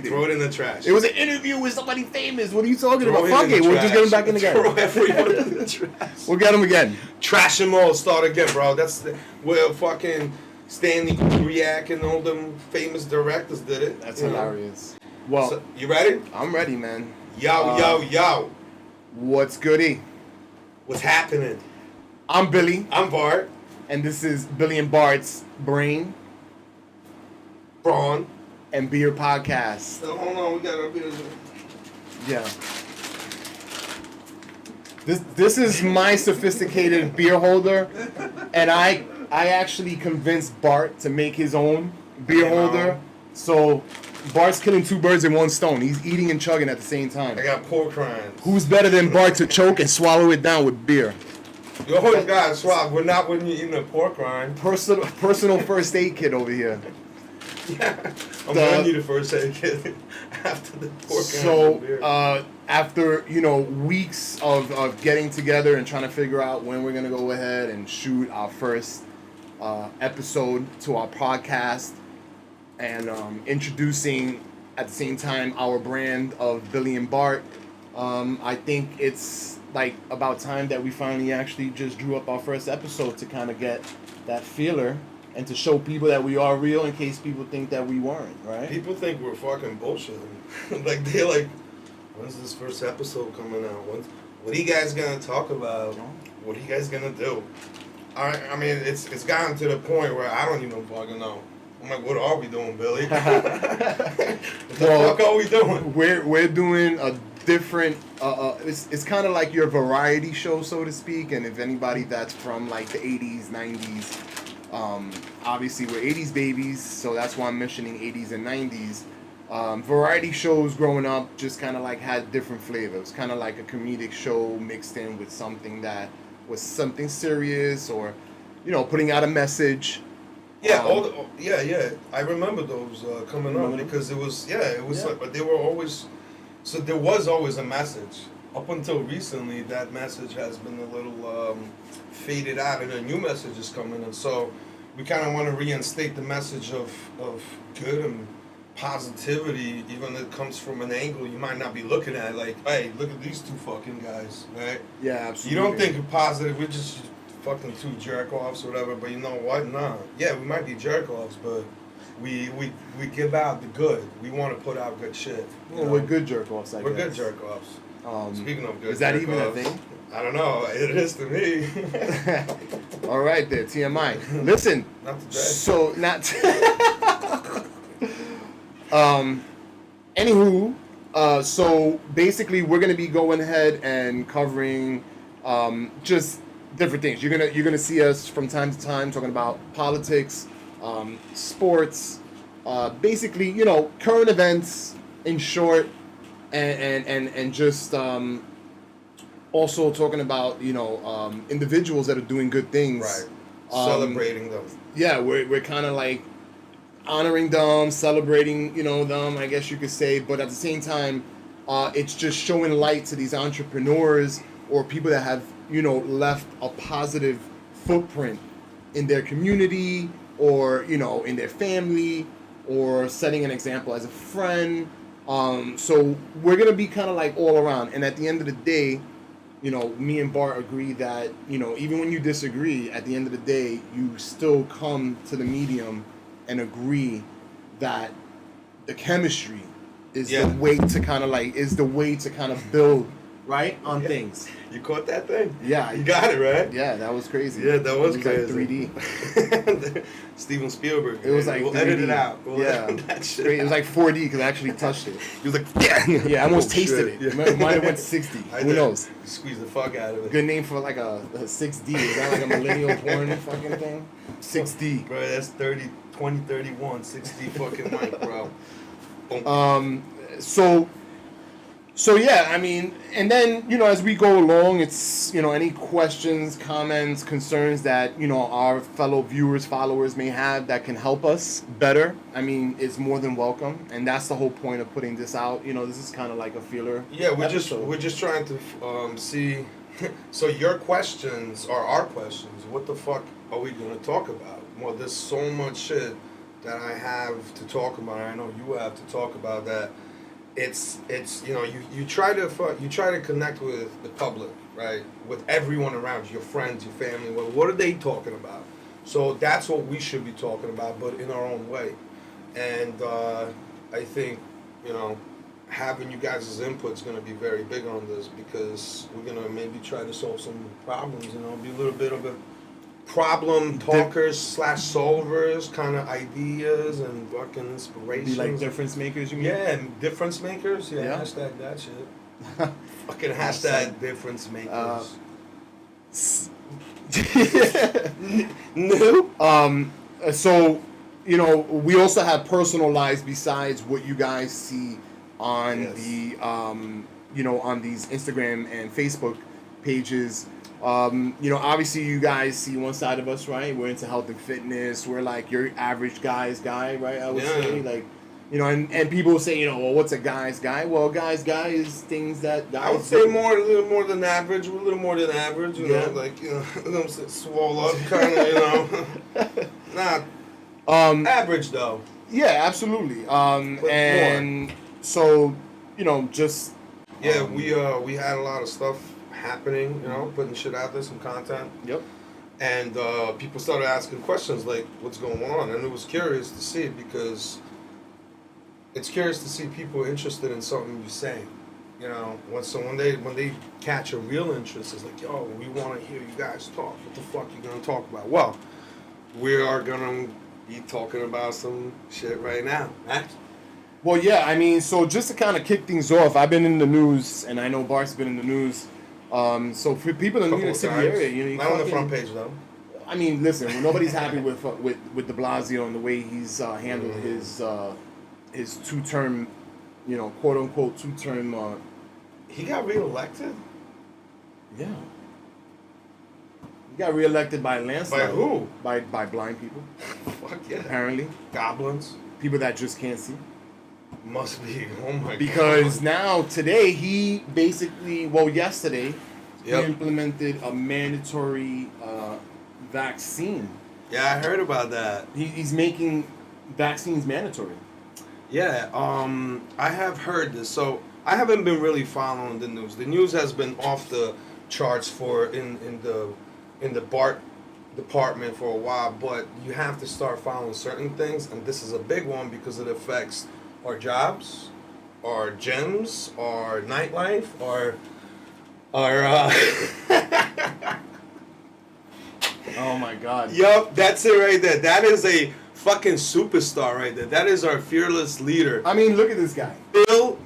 Throw it in the trash. It was an interview with somebody famous. What are you talking about? Fuck it. We'll just get him back in again. Throw everyone in the trash. We'll get him again. Trash him all. Start again, bro. That's where fucking Stanley Kubrick and all them famous directors did it. That's hilarious. Well, so, you ready? I'm ready, man. Yo. What's goody? What's happening? I'm Billy. I'm Bart. And this is Billy and Bart's Brawn and Beer Podcast. So, hold on, we got our beers. Yeah. This is my sophisticated beer holder, and I actually convinced Bart to make his own beer holder. So Bart's killing two birds in one stone. He's eating and chugging at the same time. I got pork rinds. Who's better than Bart to choke and swallow it down with beer? You always gotta swallow. We're not when you're eating a pork rind. Personal first aid kit over here. Yeah, I'm gonna need a first aid kit after the pork rind. So after weeks of getting together and trying to figure out when we're gonna go ahead and shoot our first episode to our podcast and introducing at the same time our brand of Billy and Bart, I think it's like about time that we finally actually just drew up our first episode to kind of get that feeler and to show people that we are real in case people think that we weren't, right? People think we're fucking bullshit. Like they're like, when's this first episode coming out? What are you guys gonna talk about? What are you guys gonna do? I mean, it's gotten to the point where I don't even fucking know. I'm like, what are we doing, Billy? What the fuck are we doing? We're doing a different. It's kind of like your variety show, so to speak. And if anybody that's from like the 80s, 90s, obviously we're 80s babies, so that's why I'm mentioning 80s and 90s. Variety shows growing up just kind of like had different flavors, kind of like a comedic show mixed in with something that was something serious or, putting out a message. Yeah, I remember those coming up because it was like, but they were always, so there was always a message. Up until recently, that message has been a little faded out, and a new message is coming in. So we kind of want to reinstate the message of good and positivity, even if it comes from an angle you might not be looking at. Like, hey, look at these two fucking guys, right? Yeah, absolutely. You don't think of positive, we're just fucking two jerk-offs or whatever, but you know what? Nah. Yeah, we might be jerk-offs, but we give out the good. We want to put out good shit. Well, we're good jerk-offs, I guess. We're good jerk-offs. Speaking of good is that jerk-offs, even a thing? I don't know. It is to me. All right there, TMI. Listen. Not today. So, anywho, so basically we're going to be going ahead and covering just different things. You're gonna see us from time to time talking about politics, sports, basically current events in short, and just also talking about individuals that are doing good things, right? Celebrating them. Yeah, we're kind of like honoring them, celebrating them, I guess you could say, but at the same time, it's just showing light to these entrepreneurs or people that have left a positive footprint in their community or, in their family or setting an example as a friend. So we're going to be kind of like all around. And at the end of the day, me and Bart agree that, even when you disagree, at the end of the day, you still come to the medium and agree that the chemistry is the way to kind of build right on things. You caught that thing? Yeah. You got it, right? Yeah, that was crazy. Yeah, that was crazy. Like 3D. Steven Spielberg. It was like we'll 3D. edit it out. That shit. It was like 4D because I actually touched it. He was like, yeah. Yeah, I almost tasted it. Yeah. Might have went 60. Who knows? You squeezed the fuck out of it. Good name for like a 6D. Is that like a millennial porn fucking thing? 6D. Bro, that's 2031. 60 fucking mic, bro. Boom. So yeah, I mean, and then, as we go along, it's, any questions, comments, concerns that, our fellow viewers, followers may have that can help us better, I mean, is more than welcome. And that's the whole point of putting this out. This is kind of like a feeler. Yeah, we're just trying to see. So your questions are our questions. What the fuck are we going to talk about? Well, there's so much shit that I have to talk about, and I know you have to talk about, that it's you know, you try to connect with the public, right? With everyone around you, your friends, your family. What are they talking about? So that's what we should be talking about, but in our own way. And I think, you know, having you guys' input is going to be very big on this, because we're going to maybe try to solve some problems, you know, be a little bit of a problem talkers / solvers, kind of ideas and fucking inspirations. Be like difference makers, you mean? Yeah, and difference makers. Yeah, hashtag that shit. Fucking hashtag difference makers. No. So, you know, we also have personal lives besides what you guys see on the, you know, on these Instagram and Facebook pages. You know, obviously you guys see one side of us, right? We're into health and fitness. We're like your average guy's guy, right? I would say, like, you know, and people say, you know, well, what's a guy's guy? Well, guy's guy is things that guys. I would say a little more than average. We're a little more than average, you know, like, you know, swole up, kind of, you know, not average though. Yeah, absolutely. And more. So, you know, just we had a lot of stuff happening, you know, putting shit out there, some content. Yep. And people started asking questions like, what's going on? And it was curious to see, because it's curious to see people interested in something you say. You know, when they catch a real interest, it's like, yo, we want to hear you guys talk. What the fuck you gonna talk about? Well, we are gonna be talking about some shit right now. Well, yeah, I mean, so just to kind of kick things off, I've been in the news, and I know Bart's been in the news. So for people in the New York City area, you know, not on the front page though. I mean, listen, nobody's happy with Deblasio and the way he's handled his two-term, you know, quote unquote two-term. He got reelected. Yeah. He got reelected by a landslide. By who? By blind people. Fuck yeah. Apparently. Goblins. People that just can't see. Must be. Oh my god. Because now, today, he basically, yesterday, he implemented a mandatory vaccine. Yeah, I heard about that. He's making vaccines mandatory. Yeah, I have heard this. So I haven't been really following the news. The news has been off the charts in the BART department for a while, but you have to start following certain things, and this is a big one because it affects our jobs, our gyms, our nightlife, our Oh my god. Yup, that's it right there. That is a fucking superstar right there. That is our fearless leader. I mean, look at this guy. Bill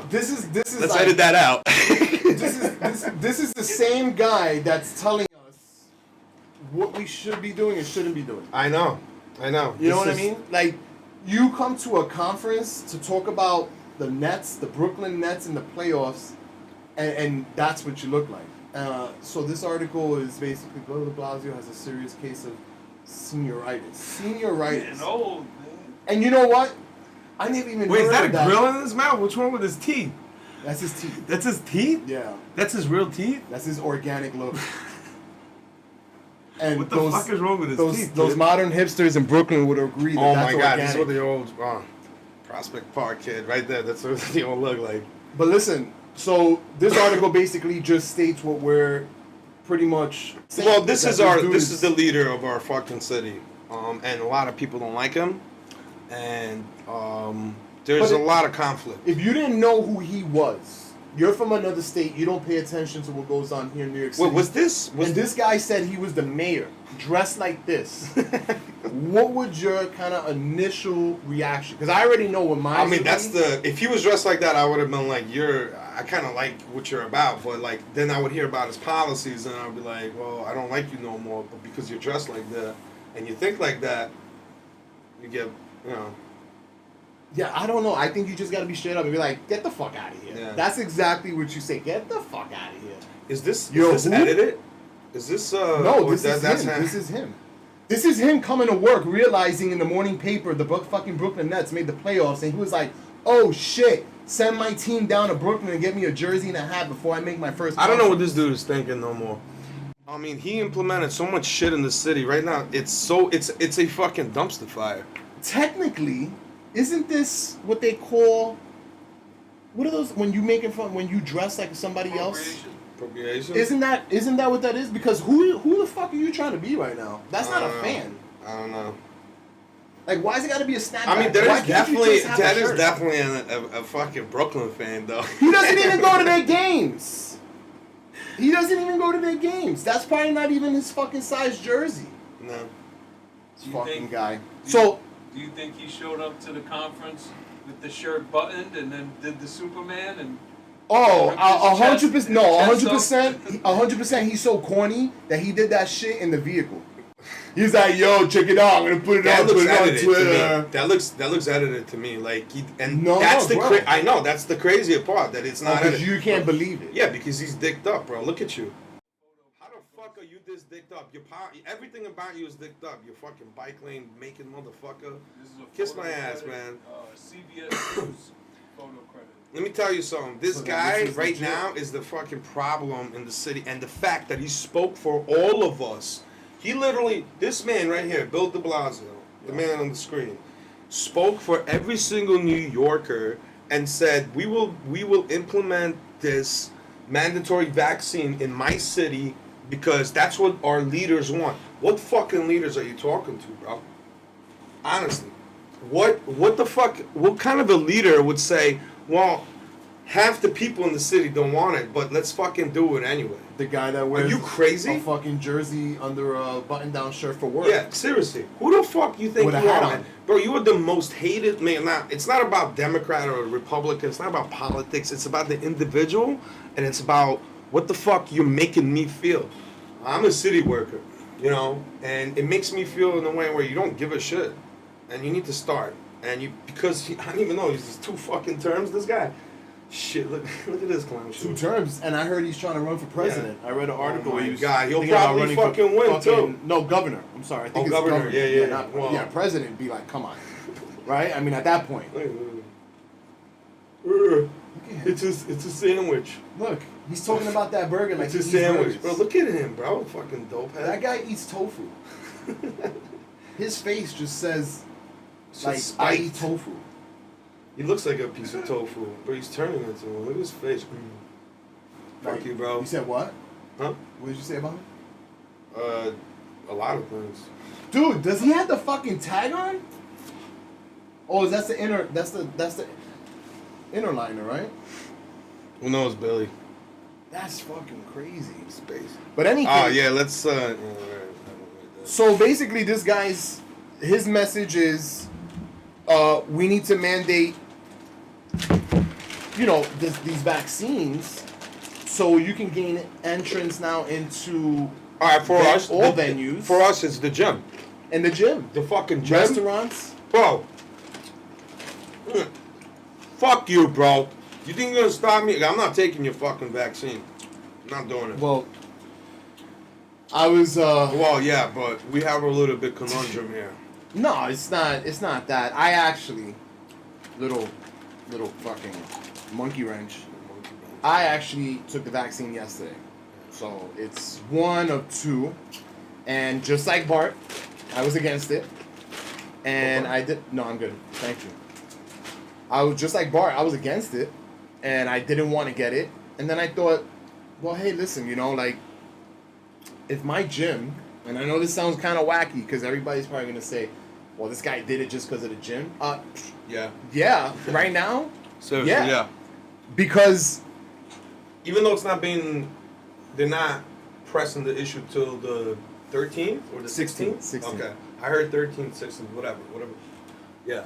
This is Let's like, edit that out. this is the same guy that's telling us what we should be doing and shouldn't be doing. I know. You know what I mean? Like, you come to a conference to talk about the Nets, the Brooklyn Nets in the playoffs, and that's what you look like. So this article is basically, Bill de Blasio has a serious case of senioritis. Getting old, man. And you know what? I never even Wait, heard is that of a grill in his mouth? What's wrong with his teeth? That's his teeth. That's his teeth? Yeah. That's his real teeth? That's his organic look. And what the fuck is wrong with his teeth? Those modern hipsters in Brooklyn would agree that that's my god, organic. this is what the old Prospect Park kid right there. That's what they all look like. But listen, so this article basically just states what we're pretty much saying. Well, this is the leader of our fucking city. And a lot of people don't like him. And there's a lot of conflict. If you didn't know who he was, you're from another state, you don't pay attention to what goes on here in New York City. This guy said he was the mayor, dressed like this. What would your kind of initial reaction? Because I already know what mine. I mean, if he was dressed like that, I would have been like, I kind of like what you're about, but like, then I would hear about his policies, and I'd be like, well, I don't like you no more, but because you're dressed like that, and you think like that, you get, you know. Yeah, I don't know. I think you just got to be straight up and be like, get the fuck out of here. Yeah. That's exactly what you say. Get the fuck out of here. Is this edited? Is this No, this is him. This is him. This is him coming to work, realizing in the morning paper the fucking Brooklyn Nets made the playoffs, and he was like, oh shit, send my team down to Brooklyn and get me a jersey and a hat before I make my first. I don't know what this dude is thinking no more. I mean, he implemented so much shit in the city. Right now, it's a fucking dumpster fire. Technically, isn't this what they call? What are those when you when you dress like somebody else? Appropriation. Isn't that what that is? Because who the fuck are you trying to be right now? That's not a fan. I don't know. Like, why has it got to be a snapback? I mean, that is definitely a fucking Brooklyn fan, though. He doesn't even go to their games. That's probably not even his fucking size jersey. No. This fucking guy. Do you think he showed up to the conference with the shirt buttoned and then did the Superman and? Oh, 100%. No, 100%. 100%. He's so corny that he did that shit in the vehicle. He's like, "Yo, check it out. I'm gonna put it on Twitter." That looks edited to me. Like bro. I know that's the crazier part that it's not. Because you can't believe it. Yeah, because he's dicked up, bro. Look at you. How the fuck are you this dicked up? Everything about you is dicked up. You fucking bike lane making motherfucker. Kiss my ass, man. CBS News photo credit. Let me tell you something. This guy right now is the fucking problem in the city, and the fact that he spoke for all of us. He literally, this man right here, Bill Deblasio, the man on the screen, spoke for every single New Yorker and said, we will implement this mandatory vaccine in my city because that's what our leaders want. What fucking leaders are you talking to, bro? Honestly. What the fuck, what kind of a leader would say, well, half the people in the city don't want it, but let's fucking do it anyway. The guy that wears Are you crazy? A fucking jersey under a button-down shirt for work. Yeah, seriously. Who the fuck you think you are, man? Bro, you are the most hated man. Now, it's not about Democrat or Republican. It's not about politics. It's about the individual, and it's about what the fuck you're making me feel. I'm a city worker, you know, and it makes me feel in a way where you don't give a shit, and you need to start. And because I don't even know, he's just 2 fucking terms, this guy. Shit, look at this clown shit. 2 terms, and I heard he's trying to run for president. Yeah. I read an article where he was he'll probably fucking win too. No, governor. I'm sorry. I think it's governor. governor. Yeah, president. Be like, come on, right? I mean, at that point. It's a sandwich. Look, he's talking about that burger like it's a sandwich, bro. Look at him, bro. Fucking dope head. That guy eats tofu. His face just says, like, I eat tofu. He looks like a piece of tofu, but he's turning into one. Look at his face. Fuck you, bro. You said what? Huh? What did you say about him? A lot of things. Dude, does he have the fucking tag on? Oh, that's the inner. That's the inner liner, right? Who knows, Billy? That's fucking crazy. Space. But anything. Oh yeah, let's. So basically, his message is, we need to mandate, these vaccines, so you can gain entrance now into. All right, for us, all venues. For us, it's the gym. And the gym. The fucking gym. Restaurants. Bro. Fuck you, bro. You think you're gonna stop me? I'm not taking your fucking vaccine. I'm not doing it. Well, I was. Well, yeah, but we have a little bit conundrum here. No, it's not. It's not that. I actually, little fucking monkey wrench. I actually took the vaccine yesterday, so it's 1 of 2, and just like Bart, I was against it, and I did. No, I'm good. Thank you. I was just like Bart. I was against it, and I didn't want to get it, and then I thought, well, hey, listen, if my gym. And I know this sounds kind of wacky because everybody's probably going to say, well, this guy did it just because of the gym. Yeah. Yeah, right now? Seriously, yeah. Because... Even though they're not pressing the issue till the 13th or the 16th? 16th. Okay. I heard 13th, 16th, whatever. Yeah.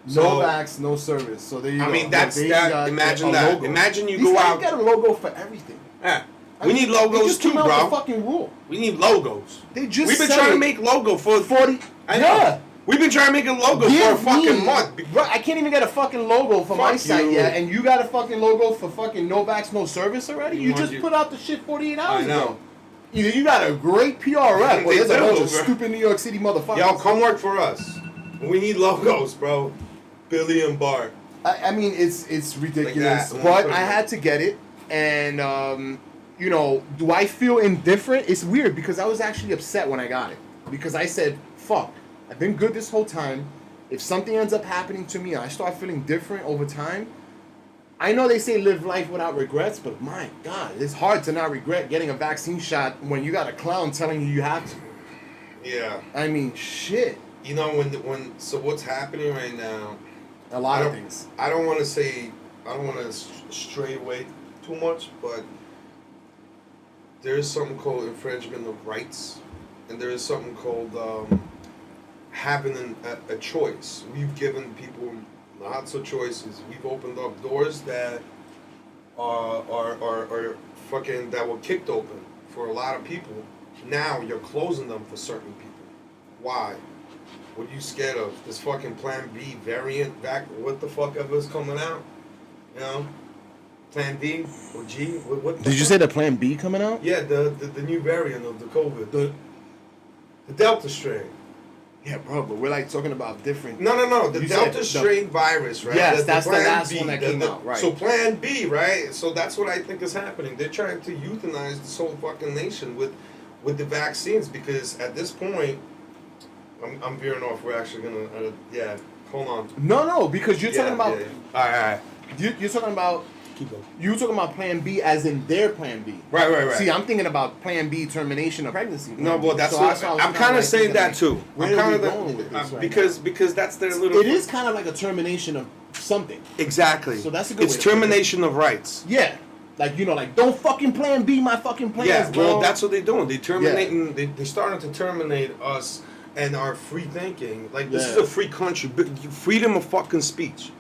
No vax, no service. So there you go. I mean, that's that. Imagine that. Logo. Imagine you These go guys out. got a logo for everything. Yeah. We need logos too, bro. The fucking rule. We need logos. They just We've been trying to make logo for 40. I know. Yeah. We've been trying to make a logo for a fucking month. Bro, I can't even get a fucking logo for my site yet, and you got a fucking logo for fucking no vax, no service already? You just put out the shit 48 hours ago. Either you got a great PR rep, or there's a bunch of stupid New York City motherfuckers. Y'all come work for us. We need logos, bro. Billy and Bart. I mean, it's ridiculous, like but I had to get it, and you know, do I feel indifferent? It's weird because I was actually upset when I got it. Because I said, fuck, I've been good this whole time. If something ends up happening to me and I start feeling different over time, I know they say live life without regrets, but my God, it's hard to not regret getting a vaccine shot when you got a clown telling you have to. Yeah. I mean, shit. You know, so what's happening right now? A lot of things. I don't want to stray away too much, but there is something called infringement of rights, and there is something called having a choice. We've given people lots of choices. We've opened up doors that are fucking, that were kicked open for a lot of people. Now you're closing them for certain people. Why? What are you scared of? This fucking Plan B variant back? What the fuck ever is coming out? You know, Plan B or G? What Did you say the Plan B coming out? Yeah, the new variant of the COVID, the Delta strain. Yeah, bro, but we're like talking about different. No. The Delta strain virus, right? Yes, that's the last B, one that came out, right? So Plan B, right? So that's what I think is happening. They're trying to euthanize this whole fucking nation with the vaccines, because at this point, I'm veering off. We're actually gonna, hold on. No, because you're talking about. Yeah. All right. You're talking about. Keep going. You're talking about Plan B as in their Plan B. Right. See, I'm thinking about Plan B termination of pregnancy. No, but that's what I'm kind of saying that too. Where are we going with this? Because that's their little. It is kind of like a termination of something. Exactly. So that's a good. It's termination of rights. Yeah. Like, you know, like, don't fucking Plan B my fucking plans, yeah, bro. well, that's what they're doing. They're terminating. Yeah. They're starting to terminate us and our free thinking. Like, this is a free country. Freedom of fucking speech.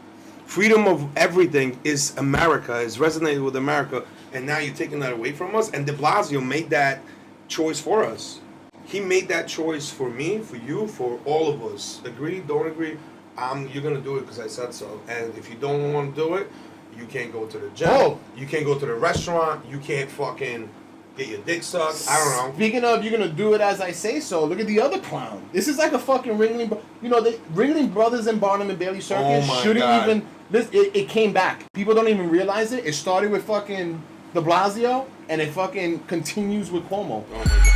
Freedom of everything is America, is resonated with America, and now you're taking that away from us. And Deblasio made that choice for us. He made that choice for me, for you, for all of us. Agree? Don't agree? You're gonna do it because I said so. And if you don't want to do it, you can't go to the gym. Oh. You can't go to the restaurant. You can't fucking get your dick sucked. I don't know. Speaking of, you're gonna do it as I say so. Look at the other clown. This is like a fucking Ringling. You know, the Ringling Brothers and Barnum and Bailey Circus shouldn't even. It came back. People don't even realize it. It started with fucking Deblasio, and it fucking continues with Cuomo. Oh my God.